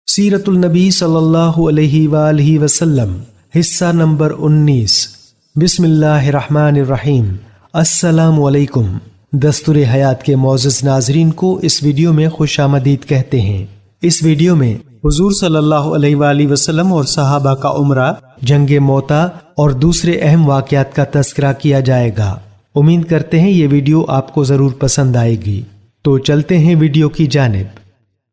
سیرت النبی صلی اللہ علیہ وآلہ وسلم، حصہ نمبر 19۔ بسم اللہ الرحمن الرحیم۔ السلام علیکم۔ دستور حیات کے معزز ناظرین کو اس ویڈیو میں خوش آمدید کہتے ہیں۔ اس ویڈیو میں حضور صلی اللہ علیہ وآلہ وسلم اور صحابہ کا عمرہ، جنگ موتا اور دوسرے اہم واقعات کا تذکرہ کیا جائے گا۔ امید کرتے ہیں یہ ویڈیو آپ کو ضرور پسند آئے گی۔ تو چلتے ہیں ویڈیو کی جانب۔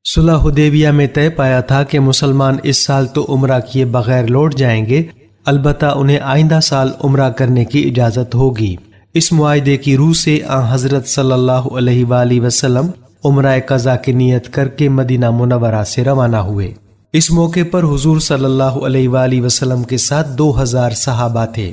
صلح حدیبیہ میں طے پایا تھا کہ مسلمان اس سال تو عمرہ کیے بغیر لوٹ جائیں گے، البتہ انہیں آئندہ سال عمرہ کرنے کی اجازت ہوگی۔ اس معاہدے کی روح سے حضرت صلی اللہ علیہ وآلہ وسلم عمرہ قضا کی نیت کر کے مدینہ منورہ سے روانہ ہوئے۔ اس موقع پر حضور صلی اللہ علیہ وآلہ وسلم کے ساتھ 2000 صحابہ تھے۔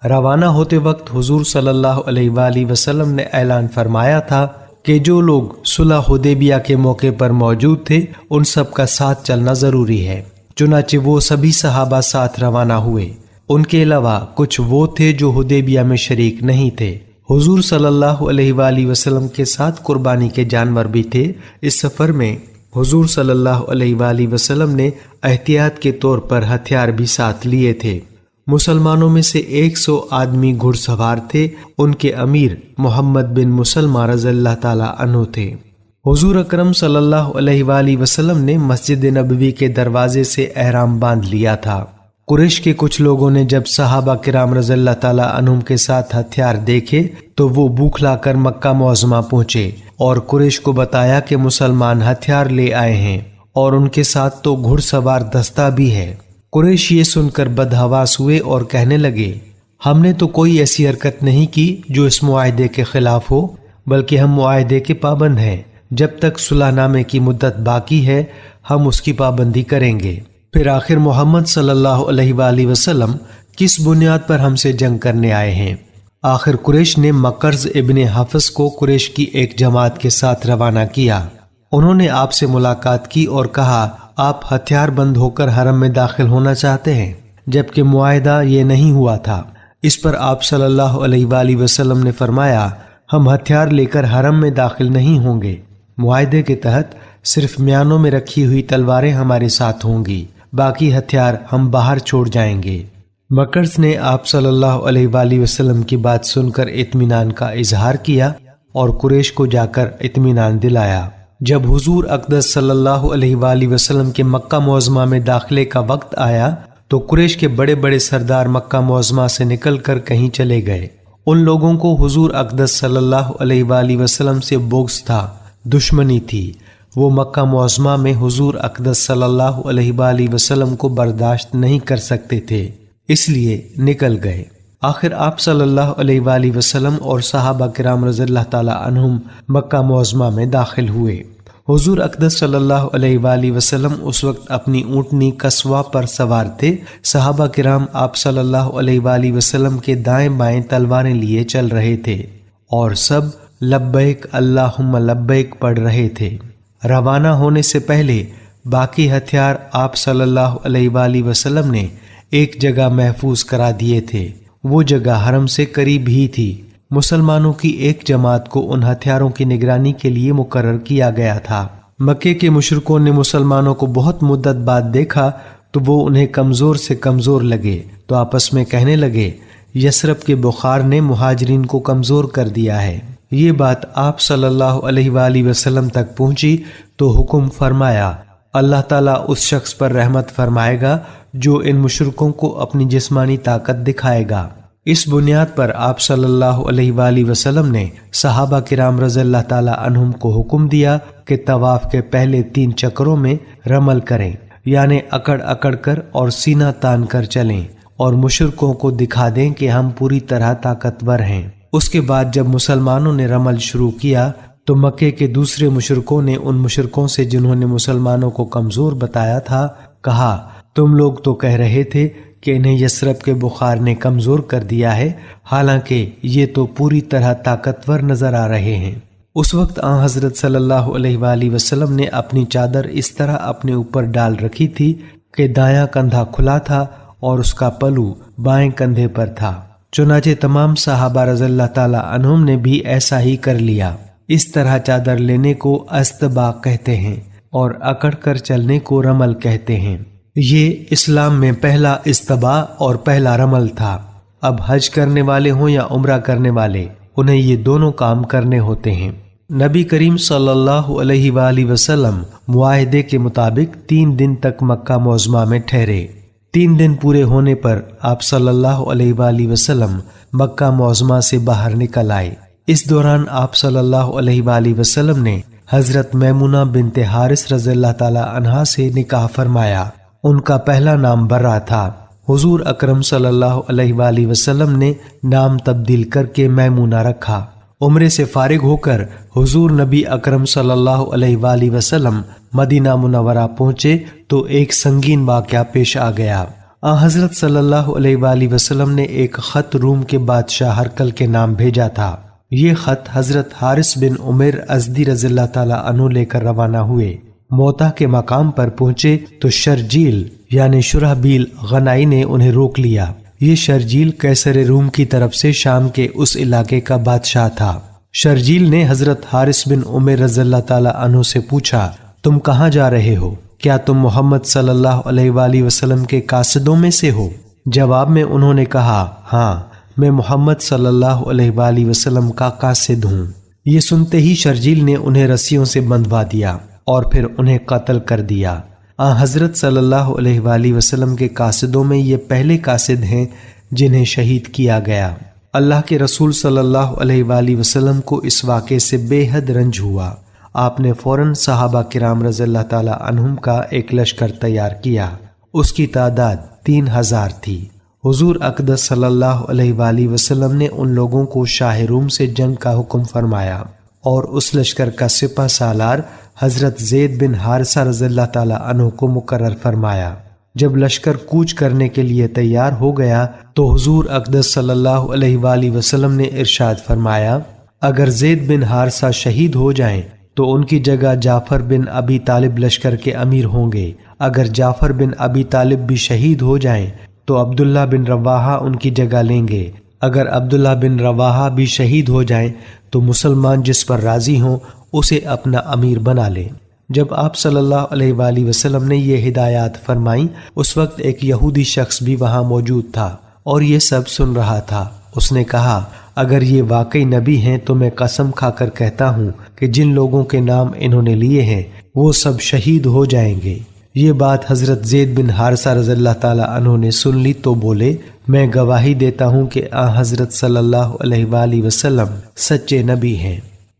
روانہ ہوتے وقت حضور صلی اللہ علیہ وآلہ وسلم نے اعلان فرمایا تھا کہ جو لوگ صلح حدیبیہ کے موقع پر موجود تھے ان سب کا ساتھ چلنا ضروری ہے۔ چنانچہ وہ سبھی صحابہ ساتھ روانہ ہوئے۔ ان کے علاوہ کچھ وہ تھے جو حدیبیہ میں شریک نہیں تھے۔ حضور صلی اللہ علیہ وآلہ وسلم کے ساتھ قربانی کے جانور بھی تھے۔ اس سفر میں حضور صلی اللہ علیہ وآلہ وسلم نے احتیاط کے طور پر ہتھیار بھی ساتھ لیے تھے۔ مسلمانوں میں سے 100 آدمی گھڑ سوار تھے۔ ان کے امیر محمد بن مسلمہ رضی اللہ تعالی عنہ تھے۔ حضور اکرم صلی اللہ علیہ وآلہ وسلم نے مسجد نبوی کے دروازے سے احرام باندھ لیا تھا۔ قریش کے کچھ لوگوں نے جب صحابہ کرام رضی اللہ تعالی عنہم کے ساتھ ہتھیار دیکھے تو وہ بوکھلا کر مکہ معظمہ پہنچے اور قریش کو بتایا کہ مسلمان ہتھیار لے آئے ہیں اور ان کے ساتھ تو گھڑ سوار دستہ بھی ہے۔ قریش یہ سن کر بدحواس ہوئے اور کہنے لگے، ہم نے تو کوئی ایسی حرکت نہیں کی جو اس معاہدے کے خلاف ہو، بلکہ ہم معاہدے کے پابند ہیں۔ جب تک صلح نامے کی مدت باقی ہے ہم اس کی پابندی کریں گے۔ پھر آخر محمد صلی اللہ علیہ وآلہ وسلم کس بنیاد پر ہم سے جنگ کرنے آئے ہیں؟ آخر قریش نے مکرز ابن حفص کو قریش کی ایک جماعت کے ساتھ روانہ کیا۔ انہوں نے آپ سے ملاقات کی اور کہا، آپ ہتھیار بند ہو کر حرم میں داخل ہونا چاہتے ہیں، جبکہ معاہدہ یہ نہیں ہوا تھا۔ اس پر آپ صلی اللہ علیہ وآلہ وسلم نے فرمایا، ہم ہتھیار لے کر حرم میں داخل نہیں ہوں گے۔ معاہدے کے تحت صرف میانوں میں رکھی ہوئی تلواریں ہمارے ساتھ ہوں گی، باقی ہتھیار ہم باہر چھوڑ جائیں گے۔ مکرز نے آپ صلی اللہ علیہ وآلہ وسلم کی بات سن کر اطمینان کا اظہار کیا اور قریش کو جا کر اطمینان دلایا۔ جب حضور اقدس صلی اللہ علیہ وآلہ وسلم کے مکہ معظمہ میں داخلے کا وقت آیا تو قریش کے بڑے بڑے سردار مکہ معظمہ سے نکل کر کہیں چلے گئے۔ ان لوگوں کو حضور اقدس صلی اللہ علیہ وآلہ وسلم سے بغض تھا، دشمنی تھی۔ وہ مکہ معظمہ میں حضور اقدس صلی اللہ علیہ وآلہ وسلم کو برداشت نہیں کر سکتے تھے، اس لیے نکل گئے۔ آخر آپ صلی اللہ علیہ وآلہ وسلم اور صحابہ کرام رضی اللہ تعالی عنہم مکہ معظمہ میں داخل ہوئے۔ حضور اقدس صلی اللہ علیہ وآلہ وسلم اس وقت اپنی اونٹنی قصوہ پر سوار تھے۔ صحابہ کرام آپ صلی اللہ علیہ وآلہ وسلم کے دائیں بائیں تلواریں لیے چل رہے تھے اور سب لبیک اللہم لبیک پڑھ رہے تھے۔ روانہ ہونے سے پہلے باقی ہتھیار آپ صلی اللہ علیہ وآلہ وسلم نے ایک جگہ محفوظ کرا دیے تھے۔ وہ جگہ حرم سے قریب ہی تھی۔ مسلمانوں کی ایک جماعت کو ان ہتھیاروں کی نگرانی کے لیے مقرر کیا گیا تھا۔ مکے کے مشرکوں نے مسلمانوں کو بہت مدت بعد دیکھا تو وہ انہیں کمزور سے کمزور لگے، تو آپس میں کہنے لگے، یثرب کے بخار نے مہاجرین کو کمزور کر دیا ہے۔ یہ بات آپ صلی اللہ علیہ وآلہ وسلم تک پہنچی تو حکم فرمایا، اللہ تعالیٰ اس شخص پر رحمت فرمائے گا جو ان مشرکوں کو اپنی جسمانی طاقت دکھائے گا۔ اس بنیاد پر آپ صلی اللہ علیہ وآلہ وسلم نے صحابہ کرام رضی اللہ تعالی عنہم کو حکم دیا کہ طواف کے پہلے 3 چکروں میں رمل کریں، یعنی اکڑ اکڑ کر اور سینہ تان کر چلیں اور مشرکوں کو دکھا دیں کہ ہم پوری طرح طاقتور ہیں۔ اس کے بعد جب مسلمانوں نے رمل شروع کیا تو مکے کے دوسرے مشرکوں نے ان مشرکوں سے جنہوں نے مسلمانوں کو کمزور بتایا تھا کہا، تم لوگ تو کہہ رہے تھے کہ انہیں یثرب کے بخار نے کمزور کر دیا ہے، حالانکہ یہ تو پوری طرح طاقتور نظر آ رہے ہیں۔ اس وقت حضرت صلی اللہ علیہ وآلہ وسلم نے اپنی چادر اس طرح اپنے اوپر ڈال رکھی تھی کہ دایاں کندھا کھلا تھا اور اس کا پلو بائیں کندھے پر تھا۔ چنانچہ تمام صحابہ رضی اللہ تعالی عنہم نے بھی ایسا ہی کر لیا۔ اس طرح چادر لینے کو استباق کہتے ہیں اور اکڑ کر چلنے کو رمل کہتے ہیں۔ یہ اسلام میں پہلا استباء اور پہلا رمل تھا۔ اب حج کرنے والے ہوں یا عمرہ کرنے والے، انہیں یہ دونوں کام کرنے ہوتے ہیں۔ نبی کریم صلی اللہ علیہ وآلہ وسلم معاہدے کے مطابق 3 دن تک مکہ معظمہ میں ٹھہرے۔ 3 دن پورے ہونے پر آپ صلی اللہ علیہ وآلہ وسلم مکہ معظمہ سے باہر نکل آئے۔ اس دوران آپ صلی اللہ علیہ وآلہ وسلم نے حضرت میمونہ بنت حارث رضی اللہ تعالی عنہا سے نکاح فرمایا۔ ان کا پہلا نام برا تھا۔ حضور اکرم صلی اللہ علیہ وآلہ وسلم نے نام تبدیل کر کے میمونہ رکھا۔ عمرے سے فارغ ہو کر حضور نبی اکرم صلی اللہ علیہ وآلہ وسلم مدینہ منورہ پہنچے تو ایک سنگین واقعہ پیش آ گیا۔ حضرت صلی اللہ علیہ وآلہ وسلم نے ایک خط روم کے بادشاہ ہرقل کے نام بھیجا تھا۔ یہ خط حضرت حارث بن عمیر ازدی رضی اللہ تعالی عنہ لے کر روانہ ہوئے۔ موتا کے مقام پر پہنچے تو شرجیل یعنی شرحبیل غنائی نے انہیں روک لیا۔ یہ شرجیل قیصر روم کی طرف سے شام کے اس علاقے کا بادشاہ تھا۔ شرجیل نے حضرت حارث بن عمیر رضی اللہ تعالی عنہ سے پوچھا، تم کہاں جا رہے ہو؟ کیا تم محمد صلی اللہ علیہ وآلہ وسلم کے قاصدوں میں سے ہو؟ جواب میں انہوں نے کہا، ہاں، میں محمد صلی اللہ علیہ وآلہ وسلم کا قاصد ہوں۔ یہ سنتے ہی شرجیل نے انہیں رسیوں سے بندھوا دیا اور پھر انہیں قتل کر دیا۔ حضرت صلی اللہ علیہ وآلہ وسلم کے قاصدوں میں یہ پہلے قاصد ہیں جنہیں شہید کیا گیا۔ اللہ کے رسول صلی اللہ علیہ وآلہ وسلم کو اس واقعے سے بے حد رنج ہوا۔ آپ نے فوراً صحابہ کرام رضی اللہ تعالی عنہم کا ایک لشکر تیار کیا۔ اس کی تعداد 3000 تھی۔ حضور اقدس صلی اللہ علیہ وآلہ وسلم نے ان لوگوں کو شاہ روم سے جنگ کا حکم فرمایا اور اس لشکر کا سپہ سالار حضرت زید بن حارثہ رضی اللہ تعالی عنہ کو مقرر فرمایا۔ جب لشکر کوچ کرنے کے لیے تیار ہو گیا تو حضور اقدس صلی اللہ علیہ وآلہ وسلم نے ارشاد فرمایا، اگر زید بن حارثہ شہید ہو جائیں تو ان کی جگہ جعفر بن ابی طالب لشکر کے امیر ہوں گے۔ اگر جعفر بن ابی طالب بھی شہید ہو جائیں تو عبداللہ بن رواحہ ان کی جگہ لیں گے۔ اگر عبداللہ بن رواحہ بھی شہید ہو جائیں تو مسلمان جس پر راضی ہوں اسے اپنا امیر بنا لیں۔ جب آپ صلی اللہ علیہ وآلہ وسلم نے یہ ہدایات فرمائیں، اس وقت ایک یہودی شخص بھی وہاں موجود تھا اور یہ سب سن رہا تھا۔ اس نے کہا، اگر یہ واقعی نبی ہیں تو میں قسم کھا کر کہتا ہوں کہ جن لوگوں کے نام انہوں نے لیے ہیں وہ سب شہید ہو جائیں گے۔ یہ بات حضرت زید بن حارثہ رضی اللہ تعالی عنہ نے سن لی تو بولے، میں گواہی دیتا ہوں کہ حضرت صلی اللہ علیہ وآلہ وسلم سچے نبی ہیں۔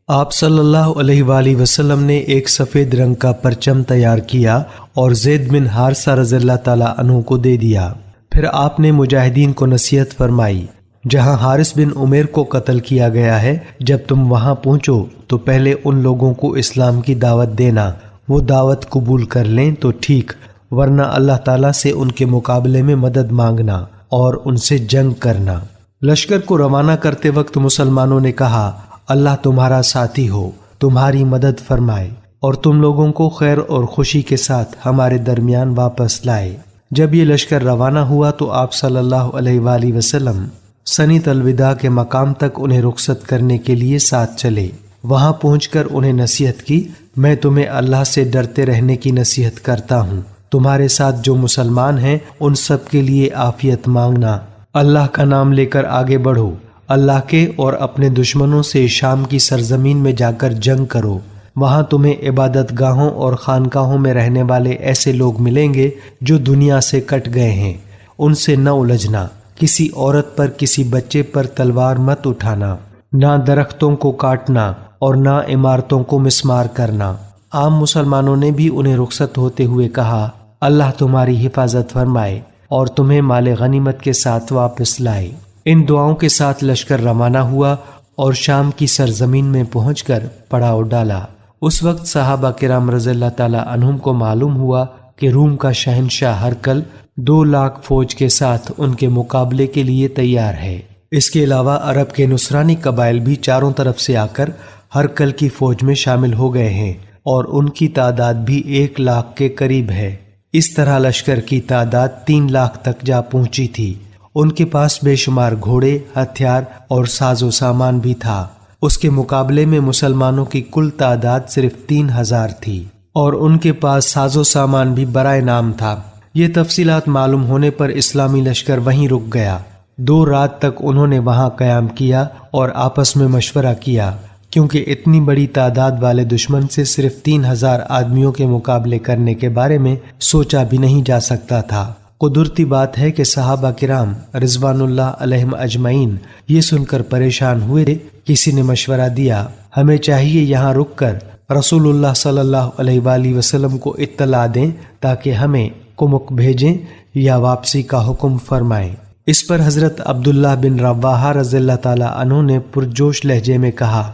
آپ صلی اللہ علیہ وآلہ وسلم نے ایک سفید رنگ کا پرچم تیار کیا اور زید بن حارثہ رضی اللہ تعالی عنہ کو دے دیا۔ پھر آپ نے مجاہدین کو نصیحت فرمائی، جہاں حارث بن عمیر کو قتل کیا گیا ہے، جب تم وہاں پہنچو تو پہلے ان لوگوں کو اسلام کی دعوت دینا، وہ دعوت قبول کر لیں تو ٹھیک، ورنہ اللہ تعالیٰ سے ان کے مقابلے میں مدد مانگنا اور ان سے جنگ کرنا۔ لشکر کو روانہ کرتے وقت مسلمانوں نے کہا، اللہ تمہارا ساتھی ہو، تمہاری مدد فرمائے اور تم لوگوں کو خیر اور خوشی کے ساتھ ہمارے درمیان واپس لائے۔ جب یہ لشکر روانہ ہوا تو آپ صلی اللہ علیہ وآلہ وسلم سنیت الوداع کے مقام تک انہیں رخصت کرنے کے لیے ساتھ چلے۔ وہاں پہنچ کر انہیں نصیحت کی، میں تمہیں اللہ سے ڈرتے رہنے کی نصیحت کرتا ہوں، تمہارے ساتھ جو مسلمان ہیں ان سب کے لیے عافیت مانگنا، اللہ کا نام لے کر آگے بڑھو، اللہ کے اور اپنے دشمنوں سے شام کی سرزمین میں جا کر جنگ کرو، وہاں تمہیں عبادت گاہوں اور خانقاہوں میں رہنے والے ایسے لوگ ملیں گے جو دنیا سے کٹ گئے ہیں، ان سے نہ الجھنا، کسی عورت پر کسی بچے پر تلوار مت اٹھانا، نہ درختوں کو کاٹنا اور نہ عمارتوں کو مسمار کرنا۔ عام مسلمانوں نے بھی انہیں رخصت ہوتے ہوئے کہا، اللہ تمہاری حفاظت فرمائے اور تمہیں مال غنیمت کے ساتھ واپس لائے۔ ان دعاؤں کے ساتھ لشکر روانہ ہوا اور شام کی سرزمین میں پہنچ کر پڑاؤ ڈالا۔ اس وقت صحابہ کرام رضی اللہ تعالی عنہم کو معلوم ہوا کہ روم کا شہنشاہ ہرقل 2 لاکھ فوج کے ساتھ ان کے مقابلے کے لیے تیار ہے۔ اس کے علاوہ عرب کے نصرانی قبائل بھی چاروں طرف سے آ کر ہرقل کی فوج میں شامل ہو گئے ہیں اور ان کی تعداد بھی 1 لاکھ کے قریب ہے۔ اس طرح لشکر کی تعداد 3 لاکھ تک جا پہنچی تھی۔ ان کے پاس بے شمار گھوڑے، ہتھیار اور ساز و سامان بھی تھا۔ اس کے مقابلے میں مسلمانوں کی کل تعداد صرف 3000 تھی۔ اور ان کے پاس ساز و سامان بھی برائے نام تھا۔ یہ تفصیلات معلوم ہونے پر اسلامی لشکر وہیں رک گیا۔ 2 رات تک انہوں نے وہاں قیام کیا اور آپس میں مشورہ کیا، کیونکہ اتنی بڑی تعداد والے دشمن سے صرف 3000 آدمیوں کے مقابلے کرنے کے بارے میں سوچا بھی نہیں جا سکتا تھا۔ قدرتی بات ہے کہ صحابہ کرام رضوان اللہ علیہم اجمعین یہ سن کر پریشان ہوئے۔ کسی نے مشورہ دیا، ہمیں چاہیے یہاں رک کر رسول اللہ صلی اللہ علیہ وآلہ وسلم کو اطلاع دیں تاکہ ہمیں کمک بھیجیں یا واپسی کا حکم فرمائیں۔ اس پر حضرت عبداللہ بن رواحہ رضی اللہ تعالی عنہ نے پرجوش لہجے میں کہا،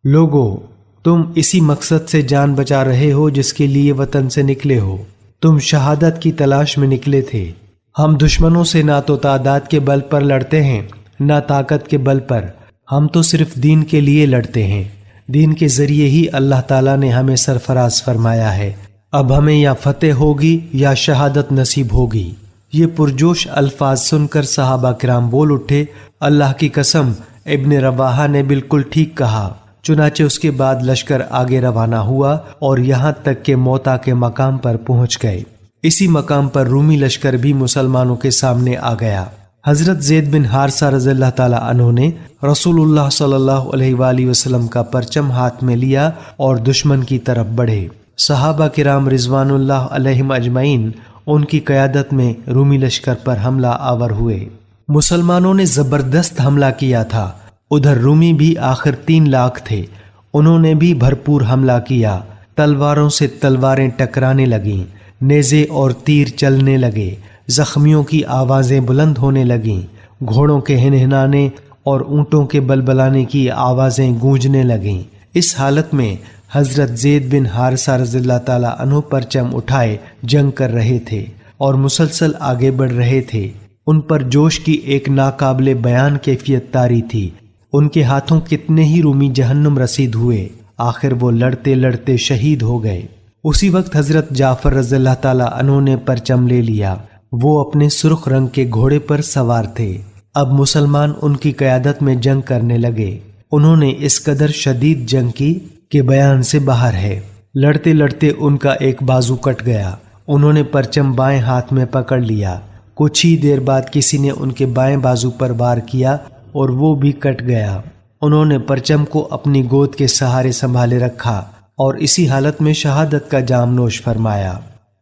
لوگو، تم اسی مقصد سے جان بچا رہے ہو جس کے لیے وطن سے نکلے ہو۔ تم شہادت کی تلاش میں نکلے تھے۔ ہم دشمنوں سے نہ تو تعداد کے بل پر لڑتے ہیں نہ طاقت کے بل پر، ہم تو صرف دین کے لیے لڑتے ہیں۔ دین کے ذریعے ہی اللہ تعالیٰ نے ہمیں سرفراز فرمایا ہے۔ اب ہمیں یا فتح ہوگی یا شہادت نصیب ہوگی۔ یہ پرجوش الفاظ سن کر صحابہ کرام بول اٹھے، اللہ کی قسم، ابن رواحہ نے بالکل ٹھیک کہا۔ چنانچہ اس کے بعد لشکر آگے روانہ ہوا اور یہاں تک کہ موتا کے مقام پر پہنچ گئے۔ اسی مقام پر رومی لشکر بھی مسلمانوں کے سامنے آ گیا۔ حضرت زید بن حارثہ رضی اللہ تعالی عنہ نے رسول اللہ صلی اللہ علیہ وآلہ وسلم کا پرچم ہاتھ میں لیا اور دشمن کی طرف بڑھے۔ صحابہ کرام رضوان اللہ علیہم اجمعین ان کی قیادت میں رومی لشکر پر حملہ آور ہوئے۔ مسلمانوں نے زبردست حملہ کیا تھا۔ ادھر رومی بھی آخر 3 لاکھ تھے، انہوں نے بھی بھرپور حملہ کیا۔ تلواروں سے تلواریں ٹکرانے لگیں، نیزے اور تیر چلنے لگے، زخمیوں کی آوازیں بلند ہونے لگیں، گھوڑوں کے ہنہنانے اور اونٹوں کے بلبلانے کی آوازیں گونجنے لگیں۔ اس حالت میں حضرت زید بن حارثہ رضی اللہ تعالی عنہ پرچم اٹھائے جنگ کر رہے تھے اور مسلسل آگے بڑھ رہے تھے۔ ان پر جوش کی ایک ناقابل بیان کیفیت طاری تھی۔ ان کے ہاتھوں کتنے ہی رومی جہنم رسید ہوئے، آخر وہ لڑتے لڑتے شہید ہو گئے۔ اسی وقت حضرت جعفر رضی اللہ تعالی عنہ نے پرچم لے لیا۔ وہ اپنے سرخ رنگ کے گھوڑے پر سوار تھے۔ اب مسلمان ان کی قیادت میں جنگ کرنے لگے۔ انہوں نے اس قدر شدید جنگ کی کہ بیان سے باہر ہے۔ لڑتے لڑتے ان کا ایک بازو کٹ گیا۔ انہوں نے پرچم بائیں ہاتھ میں پکڑ لیا۔ کچھ ہی دیر بعد کسی نے ان کے بائیں بازو پر وار کیا اور وہ بھی کٹ گیا۔ انہوں نے پرچم کو اپنی گود کے سہارے سنبھالے رکھا اور اسی حالت میں شہادت کا جام نوش فرمایا۔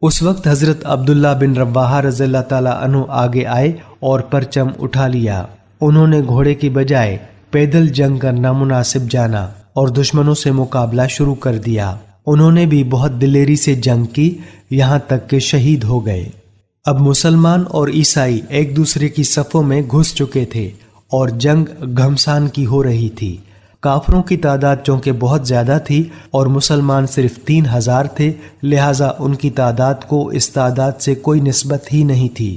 اس وقت حضرت عبداللہ بن رواحہ رضی اللہ تعالی عنہ آگے آئے اور پرچم اٹھا لیا۔ انہوں نے گھوڑے کی بجائے پیدل جنگ کرنا مناسب جانا اور دشمنوں سے مقابلہ شروع کر دیا۔ انہوں نے بھی بہت دلیری سے جنگ کی، یہاں تک کہ شہید ہو گئے۔ اب مسلمان اور عیسائی ایک دوسرے کی صفوں میں گھس چکے تھے اور جنگ گھمسان کی ہو رہی تھی۔ کافروں کی تعداد چونکہ بہت زیادہ تھی اور مسلمان صرف 3000 تھے، لہٰذا ان کی تعداد کو اس تعداد سے کوئی نسبت ہی نہیں تھی۔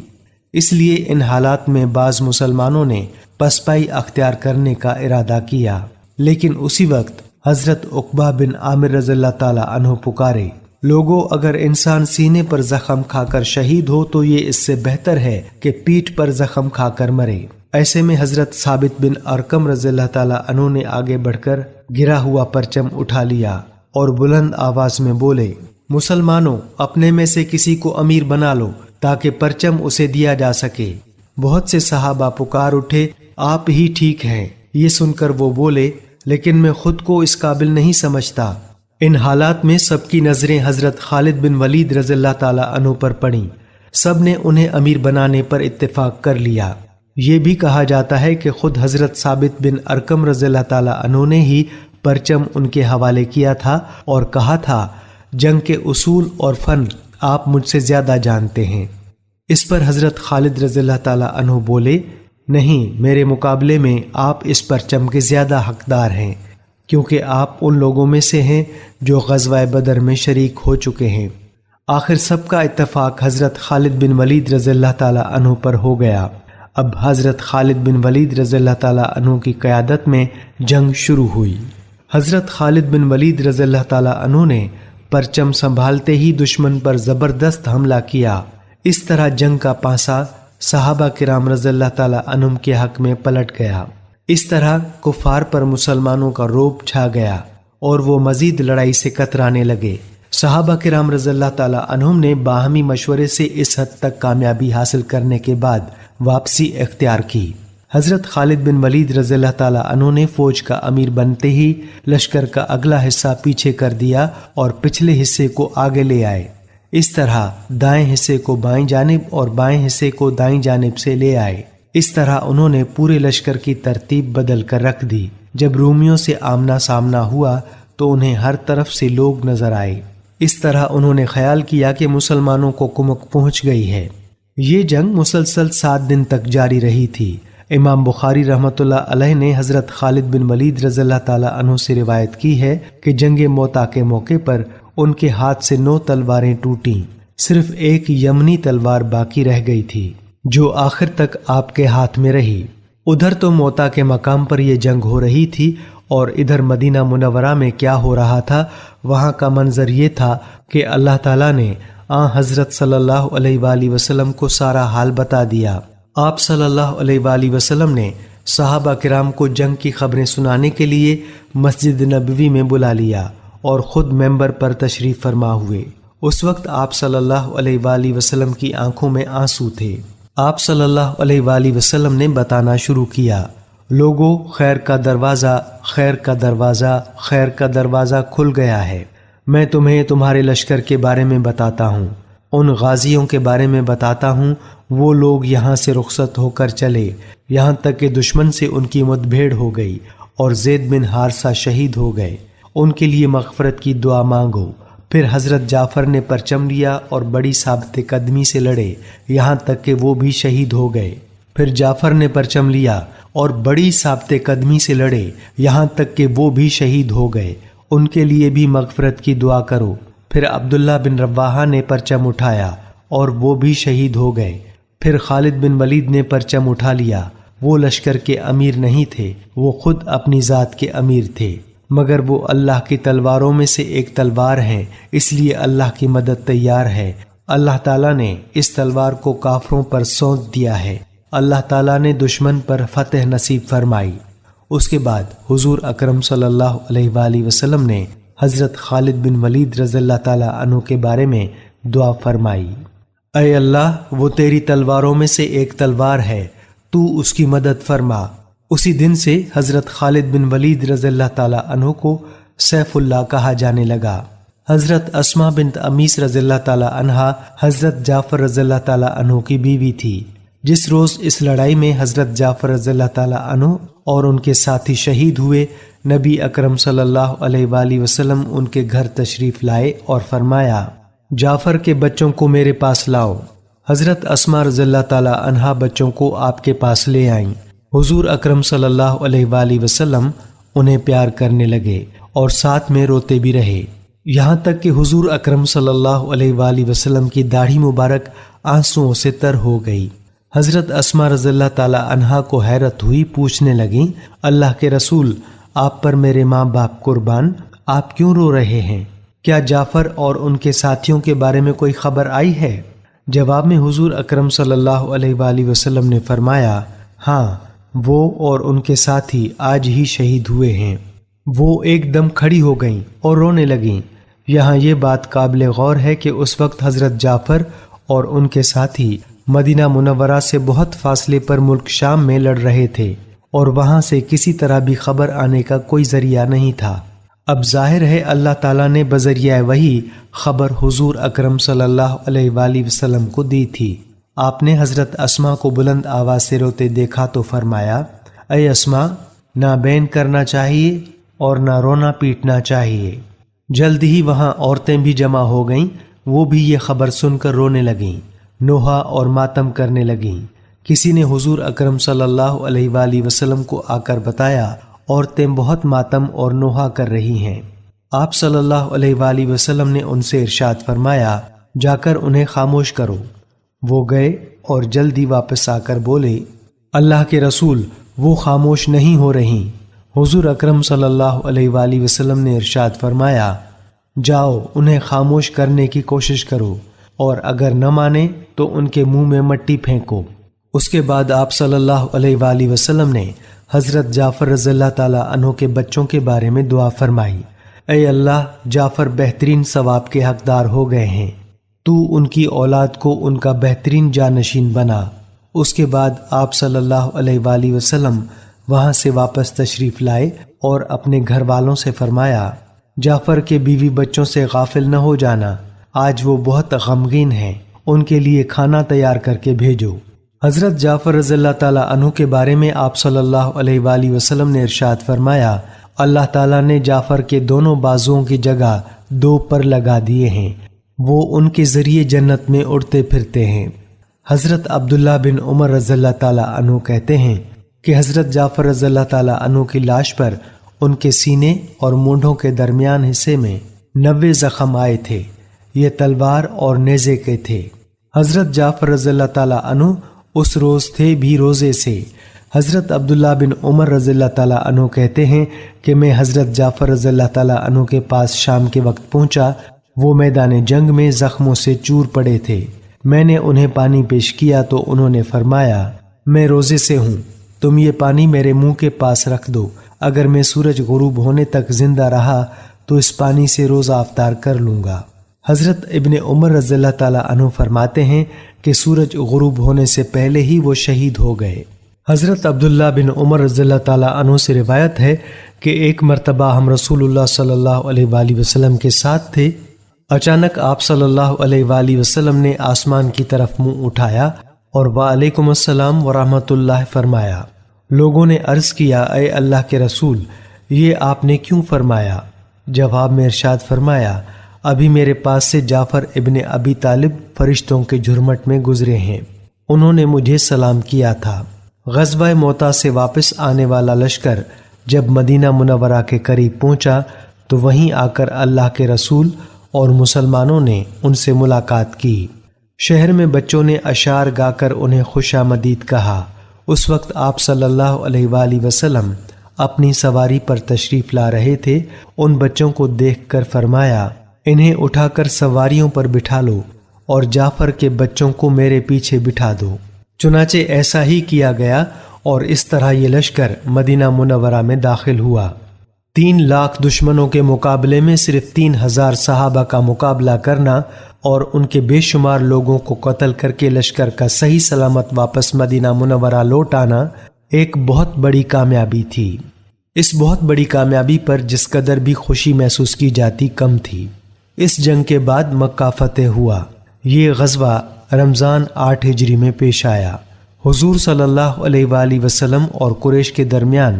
اس لیے ان حالات میں بعض مسلمانوں نے پسپائی اختیار کرنے کا ارادہ کیا، لیکن اسی وقت حضرت عقبہ بن عامر رضی اللہ تعالی عنہ پکارے، لوگوں، اگر انسان سینے پر زخم کھا کر شہید ہو تو یہ اس سے بہتر ہے کہ پیٹھ پر زخم کھا کر مرے۔ ایسے میں حضرت ثابت بن ارقم رضی اللہ تعالی عنہ نے آگے بڑھ کر گرا ہوا پرچم اٹھا لیا اور بلند آواز میں بولے، مسلمانوں، اپنے میں سے کسی کو امیر بنا لو تاکہ پرچم اسے دیا جا سکے۔ بہت سے صحابہ پکار اٹھے، آپ ہی ٹھیک ہیں۔ یہ سن کر وہ بولے، لیکن میں خود کو اس قابل نہیں سمجھتا۔ ان حالات میں سب کی نظریں حضرت خالد بن ولید رضی اللہ تعالی عنہ پر پڑیں۔ سب نے انہیں امیر بنانے پر اتفاق کر لیا۔ یہ بھی کہا جاتا ہے کہ خود حضرت ثابت بن ارقم رضی اللہ تعالی عنہ نے ہی پرچم ان کے حوالے کیا تھا اور کہا تھا، جنگ کے اصول اور فن آپ مجھ سے زیادہ جانتے ہیں۔ اس پر حضرت خالد رضی اللہ تعالی عنہ بولے، نہیں، میرے مقابلے میں آپ اس پرچم کے زیادہ حقدار ہیں، کیونکہ آپ ان لوگوں میں سے ہیں جو غزوہ بدر میں شریک ہو چکے ہیں۔ آخر سب کا اتفاق حضرت خالد بن ولید رضی اللہ تعالی عنہ پر ہو گیا۔ اب حضرت خالد بن ولید رضی اللہ تعالی عنہ کی قیادت میں جنگ شروع ہوئی۔ حضرت خالد بن ولید رضی اللہ تعالی عنہ نے پرچم سنبھالتے ہی دشمن پر زبردست حملہ کیا۔ اس طرح جنگ کا پانسا صحابہ کرام رضی اللہ تعالی عنہم کے حق میں پلٹ گیا۔ اس طرح کفار پر مسلمانوں کا رعب چھا گیا اور وہ مزید لڑائی سے کترانے لگے۔ صحابہ کرام رضی اللہ تعالی عنہم نے باہمی مشورے سے اس حد تک کامیابی حاصل کرنے کے بعد واپسی اختیار کی۔ حضرت خالد بن ولید رضی اللہ تعالی عنہ نے فوج کا امیر بنتے ہی لشکر کا اگلا حصہ پیچھے کر دیا اور پچھلے حصے کو آگے لے آئے۔ اس طرح دائیں حصے کو بائیں جانب اور بائیں حصے کو دائیں جانب سے لے آئے۔ اس طرح انہوں نے پورے لشکر کی ترتیب بدل کر رکھ دی۔ جب رومیوں سے آمنا سامنا ہوا تو انہیں ہر طرف سے لوگ نظر آئے۔ اس طرح انہوں نے خیال کیا کہ مسلمانوں کو کمک پہنچ گئی ہے۔ یہ جنگ مسلسل 7 دن تک جاری رہی تھی۔ امام بخاری رحمۃ اللہ علیہ نے حضرت خالد بن ولید رضی اللہ تعالی عنہ سے روایت کی ہے کہ جنگ موتا کے موقع پر ان کے ہاتھ سے 9 تلواریں ٹوٹیں، صرف ایک یمنی تلوار باقی رہ گئی تھی جو آخر تک آپ کے ہاتھ میں رہی۔ ادھر تو موتا کے مقام پر یہ جنگ ہو رہی تھی اور ادھر مدینہ منورہ میں کیا ہو رہا تھا، وہاں کا منظر یہ تھا کہ اللہ تعالیٰ نے حضرت صلی اللہ علیہ وآلہ وسلم کو سارا حال بتا دیا۔ آپ صلی اللہ علیہ وآلہ وسلم نے صحابہ کرام کو جنگ کی خبریں سنانے کے لیے مسجد نبوی میں بلا لیا اور خود ممبر پر تشریف فرما ہوئے۔ اس وقت آپ صلی اللہ علیہ وآلہ وسلم کی آنکھوں میں آنسو تھے۔ آپ صلی اللہ علیہ وآلہ وسلم نے بتانا شروع کیا، لوگوں، خیر کا دروازہ، خیر کا دروازہ، خیر کا دروازہ کھل گیا ہے۔ میں تمہیں تمہارے لشکر کے بارے میں بتاتا ہوں، ان غازیوں کے بارے میں بتاتا ہوں۔ وہ لوگ یہاں سے رخصت ہو کر چلے یہاں تک کہ دشمن سے ان کی مد بھیڑ ہو گئی اور زید بن حارثہ شہید ہو گئے۔ ان کے لیے مغفرت کی دعا مانگو۔ پھر حضرت جعفر نے پرچم لیا اور بڑی ثابت قدمی سے لڑے یہاں تک کہ وہ بھی شہید ہو گئے۔ پھر جعفر نے پرچم لیا اور بڑی ثابت قدمی سے لڑے یہاں تک کہ وہ بھی شہید ہو گئے۔ ان کے لیے بھی مغفرت کی دعا کرو۔ پھر عبداللہ بن رواحہ نے پرچم اٹھایا اور وہ بھی شہید ہو گئے۔ پھر خالد بن ولید نے پرچم اٹھا لیا۔ وہ لشکر کے امیر نہیں تھے، وہ خود اپنی ذات کے امیر تھے، مگر وہ اللہ کی تلواروں میں سے ایک تلوار ہیں، اس لیے اللہ کی مدد تیار ہے۔ اللہ تعالیٰ نے اس تلوار کو کافروں پر سونپ دیا ہے۔ اللہ تعالیٰ نے دشمن پر فتح نصیب فرمائی۔ اس کے بعد حضور اکرم صلی اللہ علیہ وآلہ وسلم نے حضرت خالد بن ولید رضی اللہ تعالیٰ عنہ کے بارے میں دعا فرمائی، اے اللہ، وہ تیری تلواروں میں سے ایک تلوار ہے، تو اس کی مدد فرما۔ اسی دن سے حضرت خالد بن ولید رضی اللہ تعالیٰ عنہ کو سیف اللہ کہا جانے لگا۔ حضرت اسماء بنت امیس رضی اللہ تعالیٰ عنہا حضرت جعفر رضی اللہ تعالیٰ عنہ کی بیوی تھی۔ جس روز اس لڑائی میں حضرت جعفر رضی اللہ تعالیٰ عنہ اور ان کے ساتھی شہید ہوئے، نبی اکرم صلی اللہ علیہ وآلہ وسلم ان کے گھر تشریف لائے اور فرمایا، جعفر کے بچوں کو میرے پاس لاؤ۔ حضرت اسماء رضی اللہ تعالیٰ عنہا بچوں کو آپ کے پاس لے آئیں۔ حضور اکرم صلی اللہ علیہ وآلہ وسلم انہیں پیار کرنے لگے اور ساتھ میں روتے بھی رہے، یہاں تک کہ حضور اکرم صلی اللہ علیہ وآلہ وسلم کی داڑھی مبارک آنسوؤں سے تر ہو گئی۔ حضرت اسماء رضی اللہ تعالیٰ عنہا کو حیرت ہوئی، پوچھنے لگیں، اللہ کے رسول، آپ پر میرے ماں باپ قربان، آپ کیوں رو رہے ہیں؟ کیا جعفر اور ان کے ساتھیوں کے بارے میں کوئی خبر آئی ہے؟ جواب میں حضور اکرم صلی اللہ علیہ وآلہ وسلم نے فرمایا، ہاں، وہ اور ان کے ساتھی آج ہی شہید ہوئے ہیں۔ وہ ایک دم کھڑی ہو گئیں اور رونے لگیں۔ یہاں یہ بات قابل غور ہے کہ اس وقت حضرت جعفر اور ان کے ساتھی مدینہ منورہ سے بہت فاصلے پر ملک شام میں لڑ رہے تھے اور وہاں سے کسی طرح بھی خبر آنے کا کوئی ذریعہ نہیں تھا۔ اب ظاہر ہے اللہ تعالیٰ نے بذریعہ وحی خبر حضور اکرم صلی اللہ علیہ وآلہ وسلم کو دی تھی۔ آپ نے حضرت اسماء کو بلند آواز سے روتے دیکھا تو فرمایا، اے اسماء، نہ بین کرنا چاہیے اور نہ رونا پیٹنا چاہیے۔ جلد ہی وہاں عورتیں بھی جمع ہو گئیں، وہ بھی یہ خبر سن کر رونے لگیں، نوحہ اور ماتم کرنے لگیں۔ کسی نے حضور اکرم صلی اللہ علیہ وآلہ وسلم کو آ کر بتایا، عورتیں بہت ماتم اور نوحہ کر رہی ہیں۔ آپ صلی اللہ علیہ وآلہ وسلم نے ان سے ارشاد فرمایا، جا کر انہیں خاموش کرو۔ وہ گئے اور جلدی واپس آ کر بولے، اللہ کے رسول، وہ خاموش نہیں ہو رہی۔ حضور اکرم صلی اللہ علیہ وآلہ وسلم نے ارشاد فرمایا، جاؤ انہیں خاموش کرنے کی کوشش کرو، اور اگر نہ مانے تو ان کے منہ میں مٹی پھینکو۔ اس کے بعد آپ صلی اللہ علیہ وآلہ وسلم نے حضرت جعفر رضی اللہ تعالیٰ عنہ کے بچوں کے بارے میں دعا فرمائی۔ اے اللہ، جعفر بہترین ثواب کے حقدار ہو گئے ہیں، تو ان کی اولاد کو ان کا بہترین جانشین بنا۔ اس کے بعد آپ صلی اللہ علیہ وآلہ وسلم وہاں سے واپس تشریف لائے اور اپنے گھر والوں سے فرمایا، جعفر کے بیوی بچوں سے غافل نہ ہو جانا، آج وہ بہت غمگین ہیں، ان کے لیے کھانا تیار کر کے بھیجو۔ حضرت جعفر رضی اللہ تعالیٰ عنہ کے بارے میں آپ صلی اللہ علیہ وآلہ وسلم نے ارشاد فرمایا، اللہ تعالیٰ نے جعفر کے دونوں بازوؤں کی جگہ 2 پر لگا دیے ہیں، وہ ان کے ذریعے جنت میں اڑتے پھرتے ہیں۔ حضرت عبداللہ بن عمر رضی اللہ تعالیٰ عنہ کہتے ہیں کہ حضرت جعفر رضی اللہ تعالیٰ عنہ کی لاش پر ان کے سینے اور مونڈھوں کے درمیان حصے میں 90 زخم آئے تھے، یہ تلوار اور نیزے کے تھے۔ حضرت جعفر رضی اللہ تعالیٰ عنہ اس روز تھے بھی روزے سے۔ حضرت عبداللہ بن عمر رضی اللہ تعالیٰ عنہ کہتے ہیں کہ میں حضرت جعفر رضی اللہ تعالیٰ عنہ کے پاس شام کے وقت پہنچا، وہ میدان جنگ میں زخموں سے چور پڑے تھے۔ میں نے انہیں پانی پیش کیا تو انہوں نے فرمایا، میں روزے سے ہوں، تم یہ پانی میرے منہ کے پاس رکھ دو، اگر میں سورج غروب ہونے تک زندہ رہا تو اس پانی سے روزہ افطار کر لوں گا۔ حضرت ابن عمر رضی اللہ تعالیٰ عنہ فرماتے ہیں کہ سورج غروب ہونے سے پہلے ہی وہ شہید ہو گئے۔ حضرت عبداللہ بن عمر رضی اللہ تعالیٰ عنہ سے روایت ہے کہ ایک مرتبہ ہم رسول اللہ صلی اللہ علیہ وآلہ وسلم کے ساتھ تھے، اچانک آپ صلی اللہ علیہ وآلہ وسلم نے آسمان کی طرف منہ اٹھایا اور وعلیکم السلام ورحمۃ اللہ فرمایا۔ لوگوں نے عرض کیا، اے اللہ کے رسول، یہ آپ نے کیوں فرمایا؟ جواب میں ارشاد فرمایا، ابھی میرے پاس سے جعفر ابن ابی طالب فرشتوں کے جھرمٹ میں گزرے ہیں، انہوں نے مجھے سلام کیا تھا۔ غزوہ موتا سے واپس آنے والا لشکر جب مدینہ منورہ کے قریب پہنچا تو وہیں آ کر اللہ کے رسول اور مسلمانوں نے ان سے ملاقات کی۔ شہر میں بچوں نے اشعار گا کر انہیں خوش آمدید کہا۔ اس وقت آپ صلی اللہ علیہ وآلہ وسلم اپنی سواری پر تشریف لا رہے تھے، ان بچوں کو دیکھ کر فرمایا، انہیں اٹھا کر سواریوں پر بٹھا لو اور جعفر کے بچوں کو میرے پیچھے بٹھا دو۔ چنانچہ ایسا ہی کیا گیا اور اس طرح یہ لشکر مدینہ منورہ میں داخل ہوا۔ 3 لاکھ دشمنوں کے مقابلے میں صرف 3000 صحابہ کا مقابلہ کرنا اور ان کے بے شمار لوگوں کو قتل کر کے لشکر کا صحیح سلامت واپس مدینہ منورہ لوٹ آنا ایک بہت بڑی کامیابی تھی۔ اس بہت بڑی کامیابی پر جس قدر بھی خوشی محسوس کی جاتی کم تھی۔ اس جنگ کے بعد مکہ فتح ہوا۔ یہ غزوہ رمضان 8 ہجری میں پیش آیا۔ حضور صلی اللہ علیہ وآلہ وسلم اور قریش کے درمیان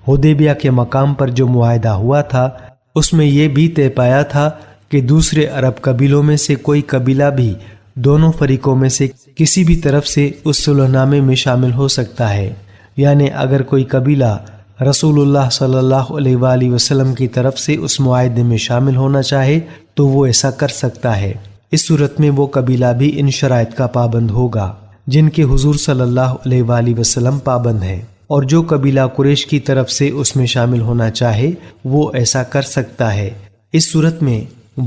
حدیبیہ کے مقام پر جو معاہدہ ہوا تھا، اس میں یہ بھی طے پایا تھا کہ دوسرے عرب قبیلوں میں سے کوئی قبیلہ بھی دونوں فریقوں میں سے کسی بھی طرف سے اس صلح نامے میں شامل ہو سکتا ہے، یعنی اگر کوئی قبیلہ رسول اللہ صلی اللہ علیہ وآلہ وسلم کی طرف سے اس معاہدے میں شامل ہونا چاہے تو وہ ایسا کر سکتا ہے۔ اس صورت میں وہ قبیلہ بھی ان شرائط کا پابند ہوگا جن کے حضور صلی اللہ علیہ وآلہ وسلم پابند ہیں، اور جو قبیلہ قریش کی طرف سے اس میں شامل ہونا چاہے وہ ایسا کر سکتا ہے۔ اس صورت میں